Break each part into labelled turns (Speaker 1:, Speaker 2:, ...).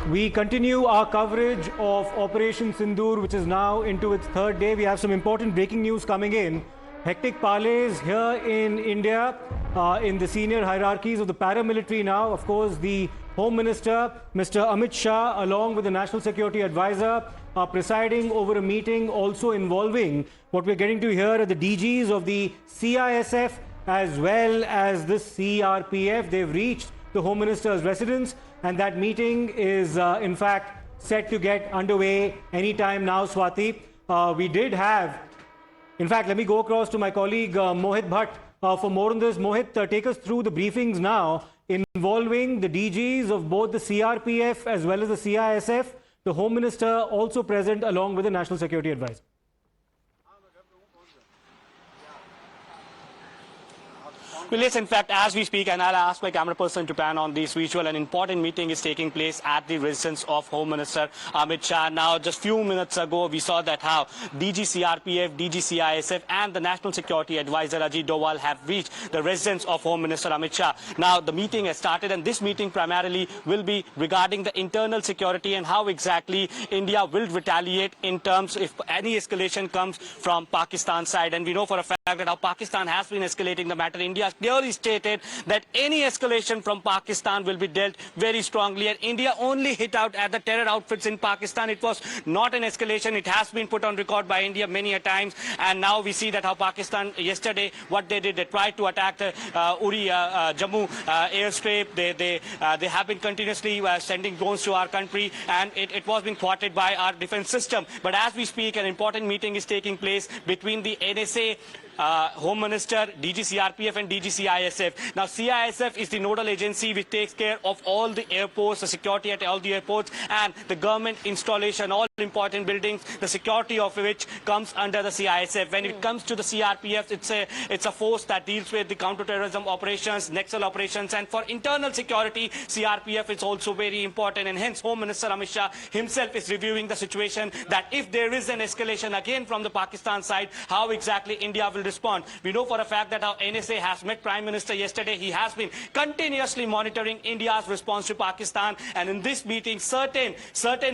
Speaker 1: We continue our coverage of Operation Sindoor, which is now into its third day. We have some important breaking news coming in. Hectic parleys here in India, in the senior hierarchies of the paramilitary now. Of course, the Home Minister, Mr. Amit Shah, along with the National Security Advisor, are presiding over a meeting also involving what we're getting to here are the DGs of the CISF as well as the CRPF. They've reached the Home Minister's residence, and that meeting is in fact set to get underway anytime now, Swati. We did have, in fact, let me go across to my colleague Mohit Bhatt for more on this. Mohit, take us through the briefings now involving the DGs of both the CRPF as well as the CISF. The Home Minister also present along with the National Security Advisor.
Speaker 2: Well, yes, in fact, as we speak, and I'll ask my camera person to pan on this visual, an important meeting is taking place at the residence of Home Minister Amit Shah. Now, just few minutes ago, we saw that how DG CRPF, DG CISF, and the National Security Advisor Ajit Doval have reached the residence of Home Minister Amit Shah. Now, the meeting has started, and this meeting primarily will be regarding the internal security and how exactly India will retaliate in terms if any escalation comes from Pakistan's side. And we know for a fact that how Pakistan has been escalating the matter. India clearly stated that any escalation from Pakistan will be dealt very strongly, and India only hit out at the terror outfits in Pakistan. It was not an escalation. It has been put on record by India many a times, and now we see that how Pakistan yesterday, what they did, they tried to attack the Jammu airstrip. They have been continuously sending drones to our country, and it was being thwarted by our defense system. But as we speak, an important meeting is taking place between the NSA, Home Minister, DG CRPF and DG CISF. Now, CISF is the nodal agency which takes care of all the airports, the security at all the airports, and the government installation, all important buildings, the security of which comes under the CISF. When it comes to the CRPF, it's a force that deals with the counter-terrorism operations, Naxal operations, and for internal security, CRPF is also very important, and hence Home Minister Amit Shah himself is reviewing the situation that if there is an escalation again from the Pakistan side, how exactly India will respond. We know for a fact that our NSA has met Prime Minister yesterday. He has been continuously monitoring India's response to Pakistan, and in this meeting certain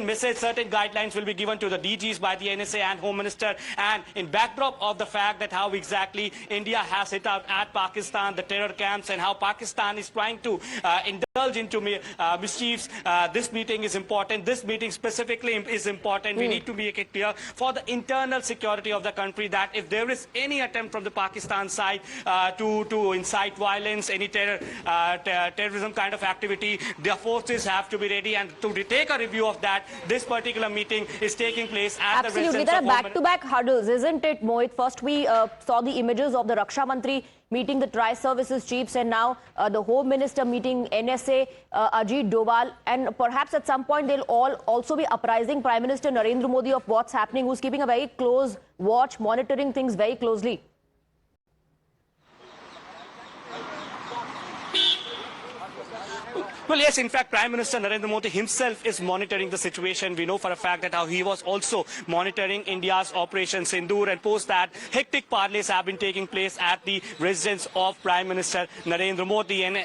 Speaker 2: messages, certain guidelines will be given to the DGs by the NSA and Home Minister, and in backdrop of the fact that how exactly India has hit out at Pakistan, the terror camps, and how Pakistan is trying to indulge into mischiefs. This meeting is important. This meeting specifically is important. We need to make it clear for the internal security of the country that if there is any attempt from the Pakistan side to incite violence, any terrorism kind of activity, their forces have to be ready. And to take a review of that, this particular meeting is taking place at the residence of
Speaker 3: There are back-to-back hurdles, isn't it, Mohit? First, we saw the images of the Raksha Mantri meeting the Tri-Services chiefs, and now the Home Minister meeting NSA, Ajit Doval, and perhaps at some point they'll all also be apprising Prime Minister Narendra Modi of what's happening, who's keeping a very close watch, monitoring things very closely.
Speaker 2: Well, yes, in fact, Prime Minister Narendra Modi himself is monitoring the situation. We know for a fact that how he was also monitoring India's Operation Sindoor, and post that, hectic parleys have been taking place at the residence of Prime Minister Narendra Modi. And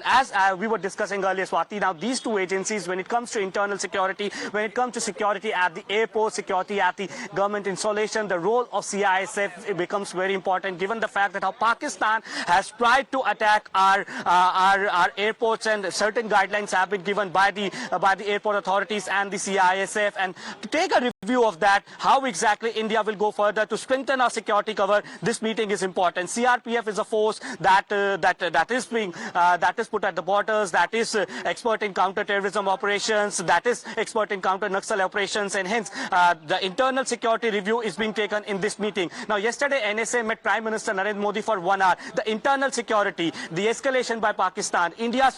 Speaker 2: as we were discussing earlier, Swati, now these two agencies, when it comes to internal security, when it comes to security at the airport, security at the government installation, the role of CISF becomes very important, given the fact that how Pakistan has tried to attack our airports, and certain guidelines have been given by the airport authorities and the CISF. And to take a review of that, how exactly India will go further to strengthen our security cover, this meeting is important. CRPF is a force that is put at the borders, that is expert in counter-terrorism operations, that is expert in counter-Naxal operations, and hence the internal security review is being taken in this meeting. Now, yesterday NSA met Prime Minister Narendra Modi for 1 hour. The internal security, the escalation by Pakistan, India's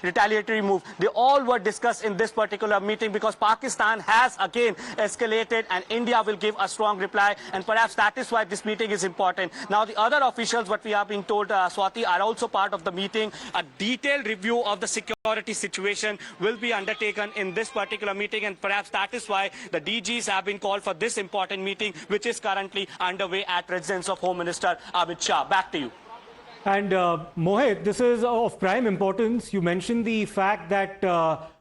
Speaker 2: retaliatory move, they all were discussed in this particular meeting, because Pakistan has again escalated and India will give a strong reply, and perhaps that is why this meeting is important. Now, the other officials, what we are being told, Swati, are also part of the meeting. A detailed review of the security situation will be undertaken in this particular meeting, and perhaps that is why the DGs have been called for this important meeting, which is currently underway at residence of Home Minister Amit Shah. Back to you.
Speaker 1: And Mohit, this is of prime importance. You mentioned the fact that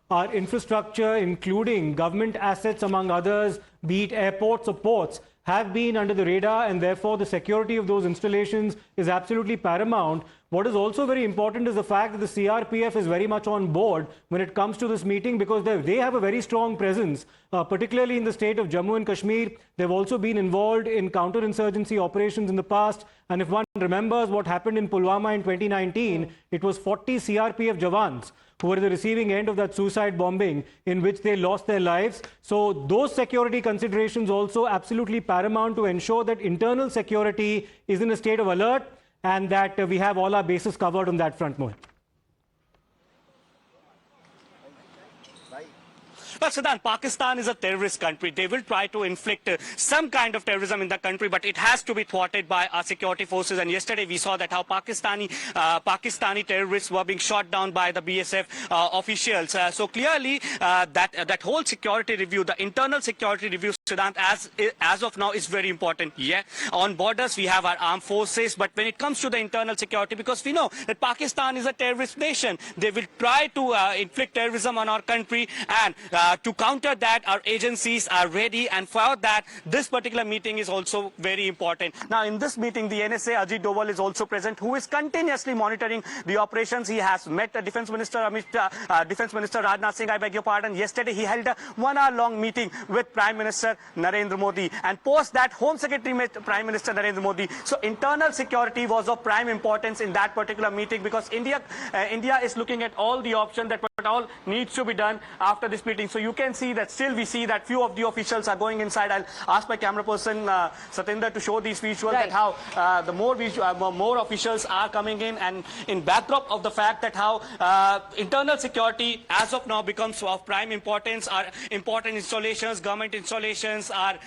Speaker 1: our infrastructure, including government assets, among others, be it airports or ports, have been under the radar, and therefore the security of those installations is absolutely paramount. What is also very important is the fact that the CRPF is very much on board when it comes to this meeting, because they have a very strong presence, particularly in the state of Jammu and Kashmir. They've also been involved in counterinsurgency operations in the past. And if one remembers what happened in Pulwama in 2019, it was 40 CRPF Jawans who were at the receiving end of that suicide bombing in which they lost their lives. So those security considerations also absolutely paramount to ensure that internal security is in a state of alert and that we have all our bases covered on that front, Mohit.
Speaker 2: Well, Siddhant, Pakistan is a terrorist country. They will try to inflict some kind of terrorism in the country, but it has to be thwarted by our security forces. And yesterday we saw that how Pakistani terrorists were being shot down by the BSF officials. So clearly that whole security review, the internal security review, Siddhant, as of now is very important. Yeah, on borders we have our armed forces, but when it comes to the internal security, because we know that Pakistan is a terrorist nation, they will try to inflict terrorism on our country, and to counter that, our agencies are ready, and for that, this particular meeting is also very important. Now, in this meeting, the NSA, Ajit Doval, is also present, who is continuously monitoring the operations. He has met Defense Minister Rajnath Singh, I beg your pardon. Yesterday, he held a 1 hour-long meeting with Prime Minister Narendra Modi, and post that, Home Secretary met Prime Minister Narendra Modi. So, internal security was of prime importance in that particular meeting, because India is looking at all the options that all needs to be done after this meeting. So you can see that still we see that few of the officials are going inside. I'll ask my camera person Satinder to show these visuals,
Speaker 3: right,
Speaker 2: that how the more officials are coming in, and in backdrop of the fact that how internal security as of now becomes of prime importance. Our important installations, government installations, our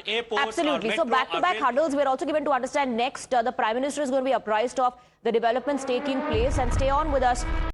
Speaker 2: airports.
Speaker 3: Absolutely.
Speaker 2: Our
Speaker 3: So
Speaker 2: metro,
Speaker 3: back-to-back hurdles we're also given to understand next. The Prime Minister is going to be apprised of the developments taking place, and stay on with us.